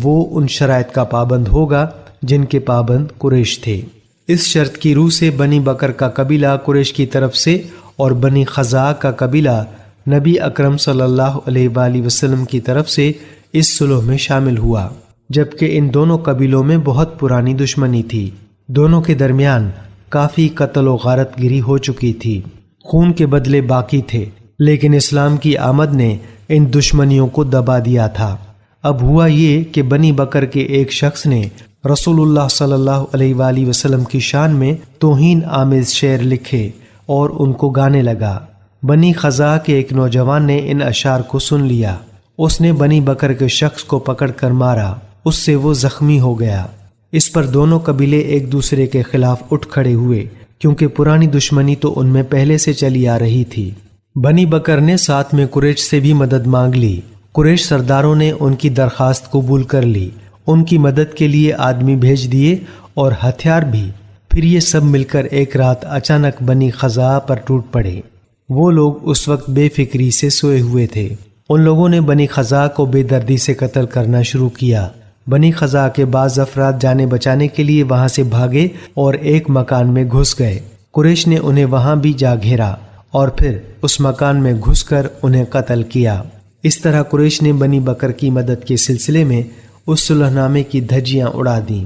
وہ ان شرائط کا پابند ہوگا جن کے پابند قریش تھے۔ اس شرط کی روح سے بنی بکر کا قبیلہ قریش کی طرف سے اور بنی خزاع کا قبیلہ نبی اکرم صلی اللہ علیہ وآلہ وسلم کی طرف سے اس صلح میں شامل ہوا، جبکہ ان دونوں قبیلوں میں بہت پرانی دشمنی تھی۔ دونوں کے درمیان کافی قتل و غارت گری ہو چکی تھی، خون کے بدلے باقی تھے، لیکن اسلام کی آمد نے ان دشمنیوں کو دبا دیا تھا۔ اب ہوا یہ کہ بنی بکر کے ایک شخص نے رسول اللہ صلی اللہ علیہ وآلہ وسلم کی شان میں توہین آمیز شعر لکھے اور ان کو گانے لگا۔ بنی خزاع کے ایک نوجوان نے ان اشعار کو سن لیا، اس نے بنی بکر کے شخص کو پکڑ کر مارا، اس سے وہ زخمی ہو گیا۔ اس پر دونوں قبیلے ایک دوسرے کے خلاف اٹھ کھڑے ہوئے، کیونکہ پرانی دشمنی تو ان میں پہلے سے چلی آ رہی تھی۔ بنی بکر نے ساتھ میں قریش سے بھی مدد مانگ لی۔ قریش سرداروں نے ان کی درخواست قبول کر لی، ان کی مدد کے لیے آدمی بھیج دیے اور ہتھیار بھی۔ پھر یہ سب مل کر ایک رات اچانک بنی خزاع پر ٹوٹ پڑے۔ وہ لوگ اس وقت بے فکری سے سوئے ہوئے تھے۔ ان لوگوں نے بنی خزاع کو بے دردی سے قتل کرنا شروع کیا۔ بنی خزاع کے بعض افراد جانے بچانے کے لیے وہاں سے بھاگے اور ایک مکان میں گھس گئے۔ قریش نے انہیں وہاں بھی جا گھیرا اور پھر اس مکان میں گھس کر انہیں قتل کیا۔ اس طرح قریش نے بنی بکر کی مدد کے سلسلے میں اس صلح نامے کی دھجیاں اڑا دیں۔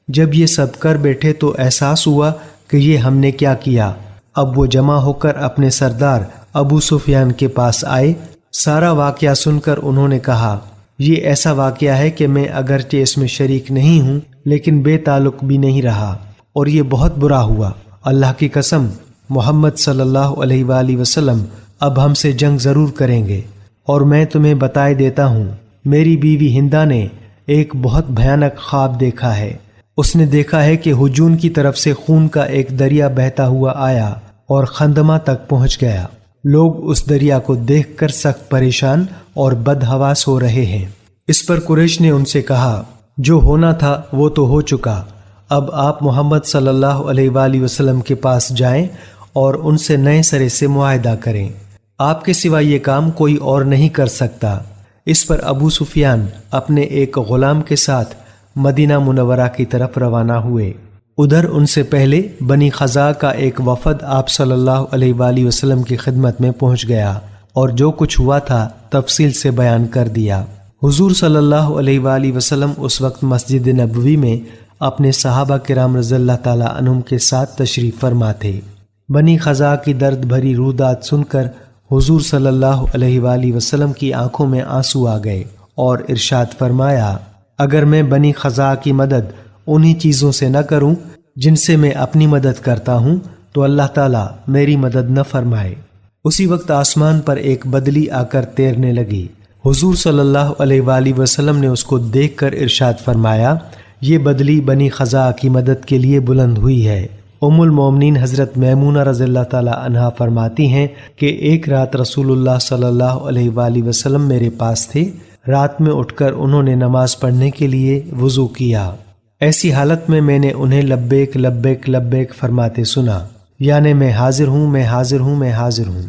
جب یہ سب کر بیٹھے تو احساس ہوا کہ یہ ہم نے کیا کیا۔ اب وہ جمع ہو کر اپنے سردار ابو سفیان کے پاس آئے۔ سارا واقعہ سن کر انہوں نے کہا، یہ ایسا واقعہ ہے کہ میں اگرچہ اس میں شریک نہیں ہوں لیکن بے تعلق بھی نہیں رہا، اور یہ بہت برا ہوا۔ اللہ کی قسم، محمد صلی اللہ علیہ وآلہ وسلم اب ہم سے جنگ ضرور کریں گے، اور میں تمہیں بتائے دیتا ہوں، میری بیوی ہندا نے ایک بہت بھیانک خواب دیکھا ہے۔ اس نے دیکھا ہے کہ ہجون کی طرف سے خون کا ایک دریا بہتا ہوا آیا اور خندمہ تک پہنچ گیا۔ لوگ اس دریا کو دیکھ کر سخت پریشان اور بدحواس ہو رہے ہیں۔ اس پر قریش نے ان سے کہا، جو ہونا تھا وہ تو ہو چکا، اب آپ محمد صلی اللہ علیہ وآلہ وسلم کے پاس جائیں اور ان سے نئے سرے سے معاہدہ کریں۔ آپ کے سوا یہ کام کوئی اور نہیں کر سکتا۔ اس پر ابو سفیان اپنے ایک غلام کے ساتھ مدینہ منورہ کی طرف روانہ ہوئے۔ ادھر ان سے پہلے بنی خزاع کا ایک وفد آپ صلی اللہ علیہ وآلہ وسلم کی خدمت میں پہنچ گیا اور جو کچھ ہوا تھا تفصیل سے بیان کر دیا۔ حضور صلی اللہ علیہ وآلہ وسلم اس وقت مسجد نبوی میں اپنے صحابہ کرام رضی اللہ تعالیٰ عنہم کے ساتھ تشریف فرما تھے۔ بنی خزاع کی درد بھری رودات سن کر حضور صلی اللہ علیہ وآلہ وسلم کی آنکھوں میں آنسو آ گئے اور ارشاد فرمایا، اگر میں بنی خزاع کی مدد انہی چیزوں سے نہ کروں جن سے میں اپنی مدد کرتا ہوں تو اللہ تعالیٰ میری مدد نہ فرمائے۔ اسی وقت آسمان پر ایک بدلی آ کر تیرنے لگی۔ حضور صلی اللہ علیہ وآلہ وسلم نے اس کو دیکھ کر ارشاد فرمایا، یہ بدلی بنی خزاع کی مدد کے لیے بلند ہوئی ہے۔ ام المومنین حضرت میمونہ رضی اللہ تعالی عنہا فرماتی ہیں کہ ایک رات رسول اللہ صلی اللہ علیہ وآلہ وسلم میرے پاس تھے۔ رات میں اٹھ کر انہوں نے نماز پڑھنے کے لیے وضو کیا۔ ایسی حالت میں نے انہیں لبیک لبیک لبیک فرماتے سنا، یعنی میں حاضر ہوں، میں حاضر ہوں، میں حاضر ہوں۔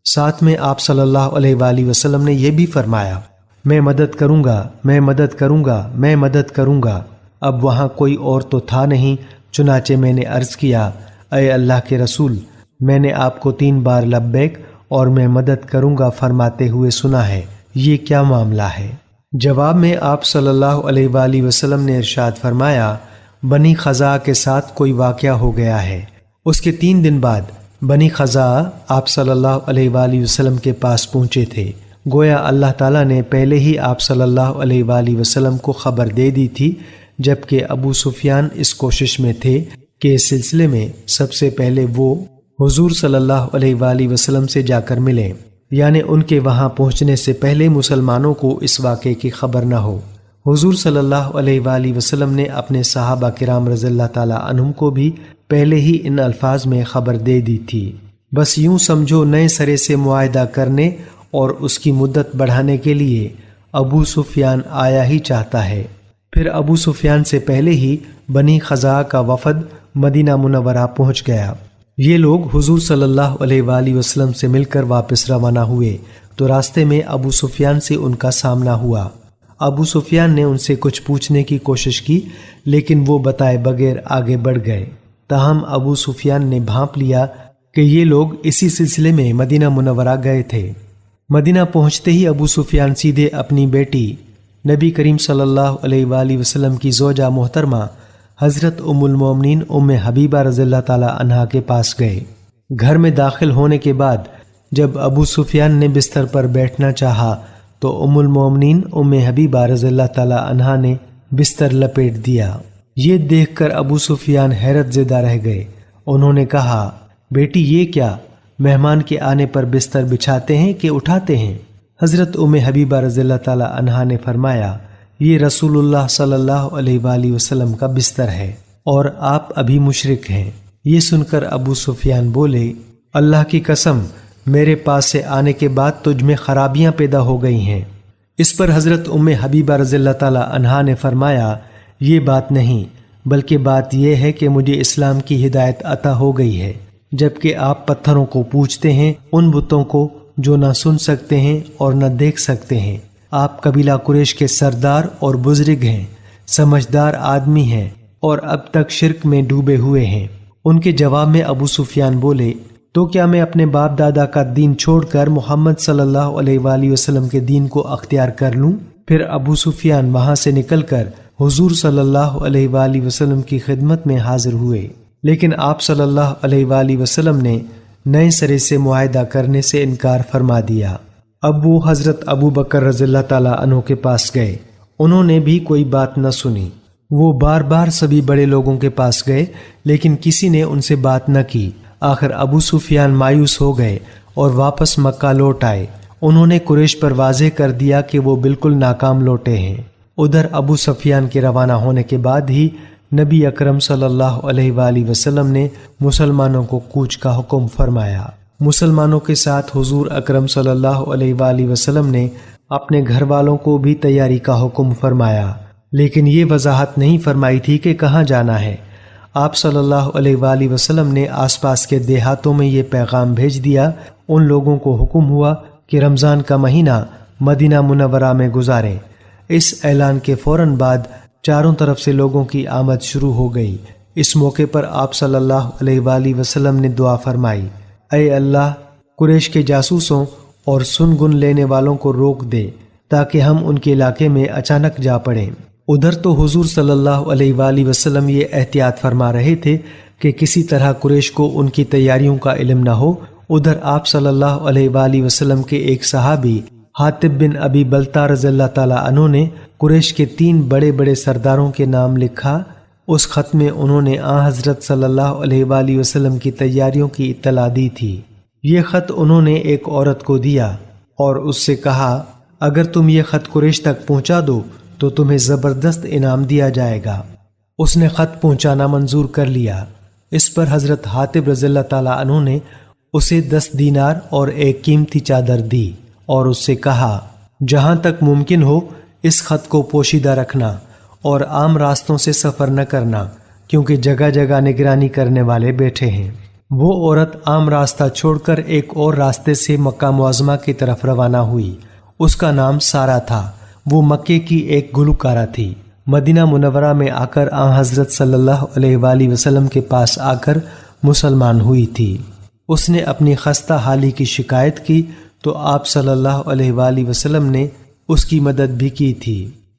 ساتھ میں آپ صلی اللہ علیہ وآلہ وسلم نے یہ بھی فرمایا، میں مدد کروں گا، میں مدد کروں گا، میں مدد کروں گا۔ اب وہاں کوئی اور تو تھا نہیں، چنانچہ میں نے عرض کیا، اے اللہ کے رسول، میں نے آپ کو 3 بار لبیک اور میں مدد کروں گا فرماتے ہوئے سنا ہے، یہ کیا معاملہ ہے؟ جواب میں آپ صلی اللہ علیہ وآلہ وسلم نے ارشاد فرمایا، بنی خزاع کے ساتھ کوئی واقعہ ہو گیا ہے۔ اس کے 3 دن بعد بنی خزاع آپ صلی اللہ علیہ وآلہ وسلم کے پاس پہنچے تھے۔ گویا اللہ تعالیٰ نے پہلے ہی آپ صلی اللہ علیہ وآلہ وسلم کو خبر دے دی تھی، جبکہ ابو سفیان اس کوشش میں تھے کہ اس سلسلے میں سب سے پہلے وہ حضور صلی اللہ علیہ وآلہ وسلم سے جا کر ملیں، یعنی ان کے وہاں پہنچنے سے پہلے مسلمانوں کو اس واقعے کی خبر نہ ہو۔ حضور صلی اللہ علیہ وآلہ وسلم نے اپنے صحابہ کرام رضی اللہ تعالیٰ عنہم کو بھی پہلے ہی ان الفاظ میں خبر دے دی تھی، بس یوں سمجھو نئے سرے سے معاہدہ کرنے اور اس کی مدت بڑھانے کے لیے ابو سفیان آیا ہی چاہتا ہے۔ پھر ابو سفیان سے پہلے ہی بنی خزاع کا وفد مدینہ منورہ پہنچ گیا۔ یہ لوگ حضور صلی اللہ علیہ وآلہ وسلم سے مل کر واپس روانہ ہوئے تو راستے میں ابو سفیان سے ان کا سامنا ہوا۔ ابو سفیان نے ان سے کچھ پوچھنے کی کوشش کی لیکن وہ بتائے بغیر آگے بڑھ گئے۔ تاہم ابو سفیان نے بھانپ لیا کہ یہ لوگ اسی سلسلے میں مدینہ منورہ گئے تھے۔ مدینہ پہنچتے ہی ابو سفیان سیدھے اپنی بیٹی نبی کریم صلی اللہ علیہ وآلہ وسلم کی زوجہ محترمہ حضرت ام المومنین ام حبیبہ رضی اللہ تعالی عنہا کے پاس گئے۔ گھر میں داخل ہونے کے بعد جب ابو سفیان نے بستر پر بیٹھنا چاہا تو ام المومنین ام حبیبہ رضی اللہ تعالی عنہا نے بستر لپیٹ دیا۔ یہ دیکھ کر ابو سفیان حیرت زدہ رہ گئے۔ انہوں نے کہا، بیٹی یہ کیا؟ مہمان کے آنے پر بستر بچھاتے ہیں کہ اٹھاتے ہیں؟ حضرت ام حبیبہ رضی اللہ تعالی عنہا نے فرمایا، یہ رسول اللہ صلی اللہ علیہ وآلہ وسلم کا بستر ہے اور آپ ابھی مشرک ہیں۔ یہ سن کر ابو سفیان بولے، اللہ کی قسم، میرے پاس سے آنے کے بعد تجھ میں خرابیاں پیدا ہو گئی ہیں۔ اس پر حضرت ام حبیبہ رضی اللہ تعالی عنہا نے فرمایا، یہ بات نہیں، بلکہ بات یہ ہے کہ مجھے اسلام کی ہدایت عطا ہو گئی ہے، جبکہ آپ پتھروں کو پوجتے ہیں، ان بتوں کو جو نہ سن سکتے ہیں اور نہ دیکھ سکتے ہیں۔ آپ قبیلہ قریش کے سردار اور بزرگ ہیں، سمجھدار آدمی ہیں اور اب تک شرک میں ڈوبے ہوئے ہیں۔ ان کے جواب میں ابو سفیان بولے، تو کیا میں اپنے باپ دادا کا دین چھوڑ کر محمد صلی اللہ علیہ وآلہ وسلم کے دین کو اختیار کر لوں؟ پھر ابو سفیان وہاں سے نکل کر حضور صلی اللہ علیہ وآلہ وسلم کی خدمت میں حاضر ہوئے، لیکن آپ صلی اللہ علیہ وآلہ وسلم نے نئے سرے سے معاہدہ کرنے سے انکار فرما دیا۔ اب وہ حضرت ابو بکر رضی اللہ تعالیٰ عنہ کے پاس گئے، انہوں نے بھی کوئی بات نہ سنی۔ وہ بار بار سبھی بڑے لوگوں کے پاس گئے لیکن کسی نے ان سے بات نہ کی۔ آخر ابو سفیان مایوس ہو گئے اور واپس مکہ لوٹ آئے۔ انہوں نے قریش پر واضح کر دیا کہ وہ بالکل ناکام لوٹے ہیں۔ ادھر ابو سفیان کے روانہ ہونے کے بعد ہی نبی اکرم صلی اللہ علیہ وآلہ وسلم نے مسلمانوں کو کوچ کا حکم فرمایا۔ مسلمانوں کے ساتھ حضور اکرم صلی اللہ علیہ وآلہ وسلم نے اپنے گھر والوں کو بھی تیاری کا حکم فرمایا، لیکن یہ وضاحت نہیں فرمائی تھی کہ کہاں جانا ہے۔ آپ صلی اللہ علیہ وآلہ وسلم نے آس پاس کے دیہاتوں میں یہ پیغام بھیج دیا۔ ان لوگوں کو حکم ہوا کہ رمضان کا مہینہ مدینہ منورہ میں گزاریں۔ اس اعلان کے فوراً بعد چاروں طرف سے لوگوں کی آمد شروع ہو گئی۔ اس موقع پر آپ صلی اللہ علیہ وآلہ وسلم نے دعا فرمائی، اے اللہ، قریش کے جاسوسوں اور سن گن لینے والوں کو روک دے تاکہ ہم ان کے علاقے میں اچانک جا پڑیں۔ ادھر تو حضور صلی اللہ علیہ وآلہ وسلم یہ احتیاط فرما رہے تھے کہ کسی طرح قریش کو ان کی تیاریوں کا علم نہ ہو۔ ادھر آپ صلی اللہ علیہ وآلہ وسلم کے ایک صحابی حاطب بن ابی بلتہ رضی اللہ تعالیٰ عنہ نے قریش کے 3 بڑے بڑے سرداروں کے نام لکھا۔ اس خط میں انہوں نے حضرت صلی اللہ علیہ وآلہ وسلم کی تیاریوں کی اطلاع دی تھی۔ یہ خط انہوں نے ایک عورت کو دیا اور اس سے کہا، اگر تم یہ خط قریش تک پہنچا دو تو تمہیں زبردست انعام دیا جائے گا۔ اس نے خط پہنچانا منظور کر لیا۔ اس پر حضرت حاطب رضی اللہ تعالیٰ عنہ نے اسے 10 دینار اور ایک قیمتی چادر دی اور اس سے کہا، جہاں تک ممکن ہو اس خط کو پوشیدہ رکھنا اور عام راستوں سے سفر نہ کرنا، کیونکہ جگہ جگہ نگرانی کرنے والے بیٹھے ہیں۔ وہ عورت عام راستہ چھوڑ کر ایک اور راستے سے مکہ معظمہ کی طرف روانہ ہوئی۔ اس کا نام سارا تھا۔ وہ مکے کی ایک گلوکارہ تھی۔ مدینہ منورہ میں آ کر حضرت صلی اللہ علیہ وآلہ وسلم کے پاس آ کر مسلمان ہوئی تھی۔ اس نے اپنی خستہ حالی کی شکایت کی تو آپ صلی اللہ علیہ وآلہ وسلم نے اس کی مدد بھی کی تھی۔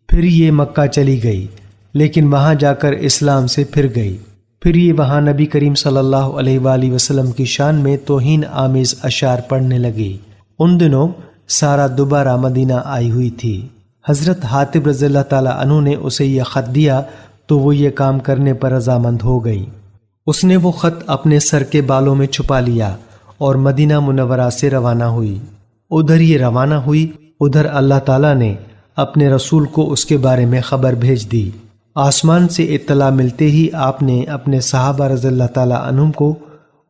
پھر یہ مکہ چلی گئی لیکن وہاں جا کر اسلام سے پھر گئی۔ پھر یہ وہاں نبی کریم صلی اللہ علیہ وآلہ وسلم کی شان میں توہین آمیز اشعار پڑھنے لگی۔ ان دنوں سارا دوبارہ مدینہ آئی ہوئی تھی۔ حضرت حاطب رضی اللہ تعالیٰ عنہ نے اسے یہ خط دیا تو وہ یہ کام کرنے پر رضامند ہو گئی۔ اس نے وہ خط اپنے سر کے بالوں میں چھپا لیا اور مدینہ منورہ سے روانہ ہوئی۔ ادھر یہ روانہ ہوئی، ادھر اللہ تعالیٰ نے اپنے رسول کو اس کے بارے میں خبر بھیج دی۔ آسمان سے اطلاع ملتے ہی آپ نے اپنے صحابہ رضی اللہ تعالیٰ عنہم کو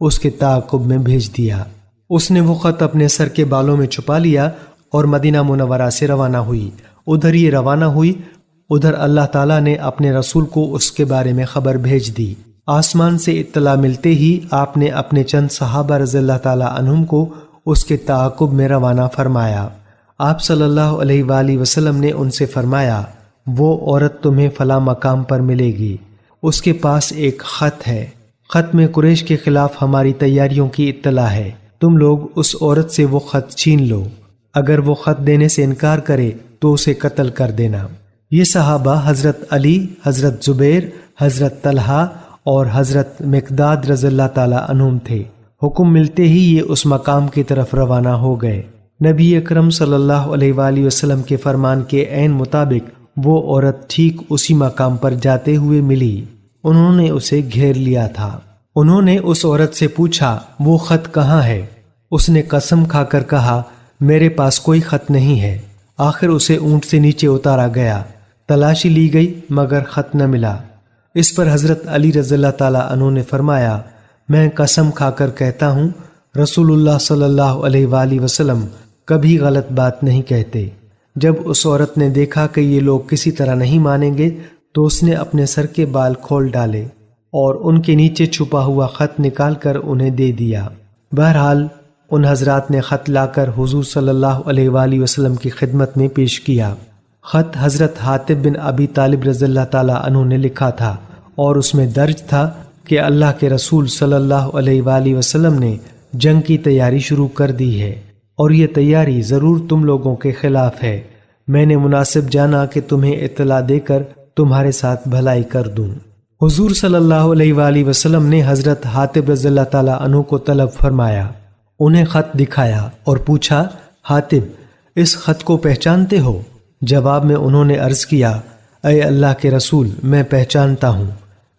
اس کے تعاقب میں بھیج دیا۔ اس نے وہ خط اپنے سر کے بالوں میں چھپا لیا اور مدینہ منورہ سے روانہ ہوئی۔ ادھر یہ روانہ ہوئی، ادھر اللہ تعالیٰ نے اپنے رسول کو اس کے بارے میں خبر بھیج دی۔ آسمان سے اطلاع ملتے ہی آپ نے اپنے چند صحابہ رضی اللہ تعالیٰ عنہم کو اس کے تعاقب میں روانہ فرمایا۔ آپ صلی اللہ علیہ وآلہ وسلم نے ان سے فرمایا، وہ عورت تمہیں فلاں مقام پر ملے گی، اس کے پاس ایک خط ہے، خط میں قریش کے خلاف ہماری تیاریوں کی اطلاع ہے، تم لوگ اس عورت سے وہ خط چھین لو، اگر وہ خط دینے سے انکار کرے تو اسے قتل کر دینا۔ یہ صحابہ حضرت علی، حضرت زبیر، حضرت طلحہ اور حضرت مقداد رضی اللہ تعالیٰ عنہم تھے۔ حکم ملتے ہی یہ اس مقام کی طرف روانہ ہو گئے۔ نبی اکرم صلی اللہ علیہ وآلہ وسلم کے فرمان کے عین مطابق وہ عورت ٹھیک اسی مقام پر جاتے ہوئے ملی۔ انہوں نے اسے گھیر لیا تھا۔ انہوں نے اس عورت سے پوچھا، وہ خط کہاں ہے؟ اس نے قسم کھا کر کہا، میرے پاس کوئی خط نہیں ہے۔ آخر اسے اونٹ سے نیچے اتارا گیا، تلاشی لی گئی مگر خط نہ ملا۔ اس پر حضرت علی رضی اللہ تعالیٰ عنہ نے فرمایا، میں قسم کھا کر کہتا ہوں رسول اللہ صلی اللہ علیہ وآلہ وسلم کبھی غلط بات نہیں کہتے۔ جب اس عورت نے دیکھا کہ یہ لوگ کسی طرح نہیں مانیں گے تو اس نے اپنے سر کے بال کھول ڈالے اور ان کے نیچے چھپا ہوا خط نکال کر انہیں دے دیا۔ بہرحال ان حضرات نے خط لا کر حضور صلی اللہ علیہ وآلہ وسلم کی خدمت میں پیش کیا۔ خط حضرت حاطب بن ابی طالب رضی اللہ تعالیٰ عنہ نے لکھا تھا اور اس میں درج تھا کہ اللہ کے رسول صلی اللہ علیہ وآلہ وسلم نے جنگ کی تیاری شروع کر دی ہے، اور یہ تیاری ضرور تم لوگوں کے خلاف ہے۔ میں نے مناسب جانا کہ تمہیں اطلاع دے کر تمہارے ساتھ بھلائی کر دوں۔ حضور صلی اللہ علیہ وآلہ وسلم نے حضرت حاتب رضی اللہ تعالیٰ عنہ کو طلب فرمایا، انہیں خط دکھایا اور پوچھا، حاتب اس خط کو پہچانتے ہو؟ جواب میں انہوں نے عرض کیا، اے اللہ کے رسول، میں پہچانتا ہوں۔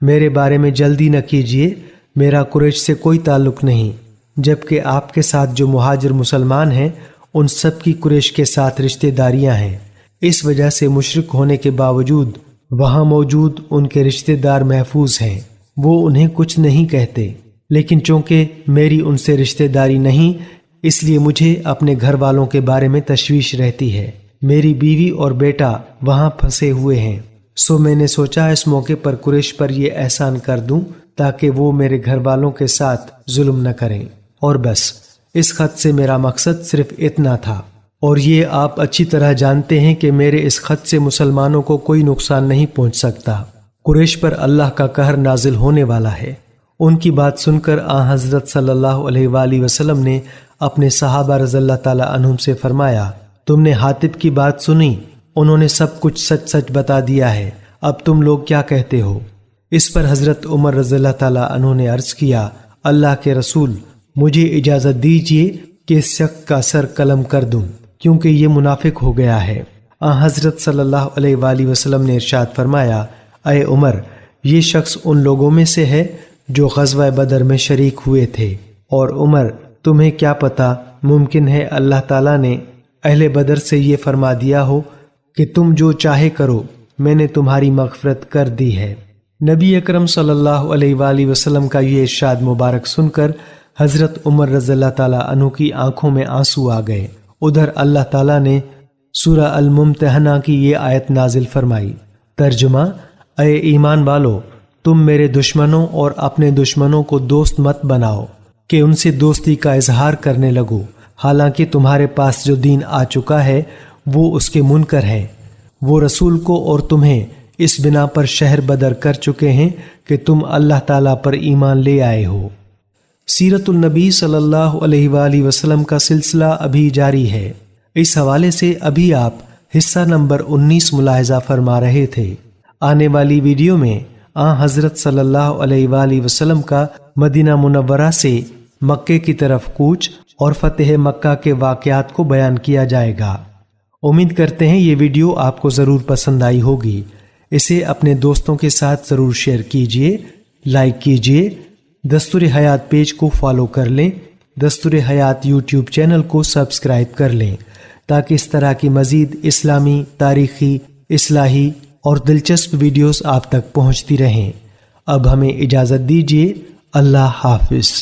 میرے بارے میں جلدی نہ کیجیے، میرا قریش سے کوئی تعلق نہیں، جبکہ آپ کے ساتھ جو مہاجر مسلمان ہیں ان سب کی قریش کے ساتھ رشتہ داریاں ہیں۔ اس وجہ سے مشرک ہونے کے باوجود وہاں موجود ان کے رشتہ دار محفوظ ہیں، وہ انہیں کچھ نہیں کہتے، لیکن چونکہ میری ان سے رشتہ داری نہیں، اس لیے مجھے اپنے گھر والوں کے بارے میں تشویش رہتی ہے۔ میری بیوی اور بیٹا وہاں پھنسے ہوئے ہیں، سو میں نے سوچا اس موقع پر قریش پر یہ احسان کر دوں تاکہ وہ میرے گھر والوں کے ساتھ ظلم نہ کریں، اور بس اس خط سے میرا مقصد صرف اتنا تھا۔ اور یہ آپ اچھی طرح جانتے ہیں کہ میرے اس خط سے مسلمانوں کو کوئی نقصان نہیں پہنچ سکتا۔ قریش پر اللہ کا قہر نازل ہونے والا ہے۔ ان کی بات سن کر حضرت صلی اللہ علیہ وآلہ وسلم نے اپنے صحابہ رضی اللہ تعالیٰ عنہم سے فرمایا، تم نے حاتب کی بات سنی، انہوں نے سب کچھ سچ سچ بتا دیا ہے، اب تم لوگ کیا کہتے ہو؟ اس پر حضرت عمر رضی اللہ تعالیٰ عنہ نے عرض کیا، اللہ کے رسول، مجھے اجازت دیجیے کہ اس شخص کا سر قلم کر دوں، کیونکہ یہ منافق ہو گیا ہے۔ حضرت صلی اللہ علیہ وآلہ وسلم نے ارشاد فرمایا، اے عمر، یہ شخص ان لوگوں میں سے ہے جو غزوہ بدر میں شریک ہوئے تھے، اور عمر تمہیں کیا پتا، ممکن ہے اللہ تعالیٰ نے اہل بدر سے یہ فرما دیا ہو کہ تم جو چاہے کرو، میں نے تمہاری مغفرت کر دی ہے۔ نبی اکرم صلی اللہ علیہ وآلہ وسلم کا یہ ارشاد مبارک سن کر حضرت عمر رضی اللہ تعالیٰ عنہ کی آنکھوں میں آنسو آ گئے۔ ادھر اللہ تعالیٰ نے سورہ الممتحنہ کی یہ آیت نازل فرمائی۔ ترجمہ، اے ایمان والو، تم میرے دشمنوں اور اپنے دشمنوں کو دوست مت بناؤ کہ ان سے دوستی کا اظہار کرنے لگو، حالانکہ تمہارے پاس جو دین آ چکا ہے وہ اس کے منکر ہیں۔ وہ رسول کو اور تمہیں اس بنا پر شہر بدر کر چکے ہیں کہ تم اللہ تعالیٰ پر ایمان لے آئے ہو۔ سیرت النبی صلی اللہ علیہ وآلہ وسلم کا سلسلہ ابھی جاری ہے۔ اس حوالے سے ابھی آپ حصہ نمبر 19 ملاحظہ فرما رہے تھے۔ آنے والی ویڈیو میں حضرت صلی اللہ علیہ وآلہ وسلم کا مدینہ منورہ سے مکے کی طرف کوچ اور فتح مکہ کے واقعات کو بیان کیا جائے گا۔ امید کرتے ہیں یہ ویڈیو آپ کو ضرور پسند آئی ہوگی۔ اسے اپنے دوستوں کے ساتھ ضرور شیئر کیجیے، لائک کیجیے، دستور حیات پیج کو فالو کر لیں، دستور حیات یوٹیوب چینل کو سبسکرائب کر لیں تاکہ اس طرح کی مزید اسلامی، تاریخی، اصلاحی اور دلچسپ ویڈیوز آپ تک پہنچتی رہیں۔ اب ہمیں اجازت دیجیے، اللہ حافظ۔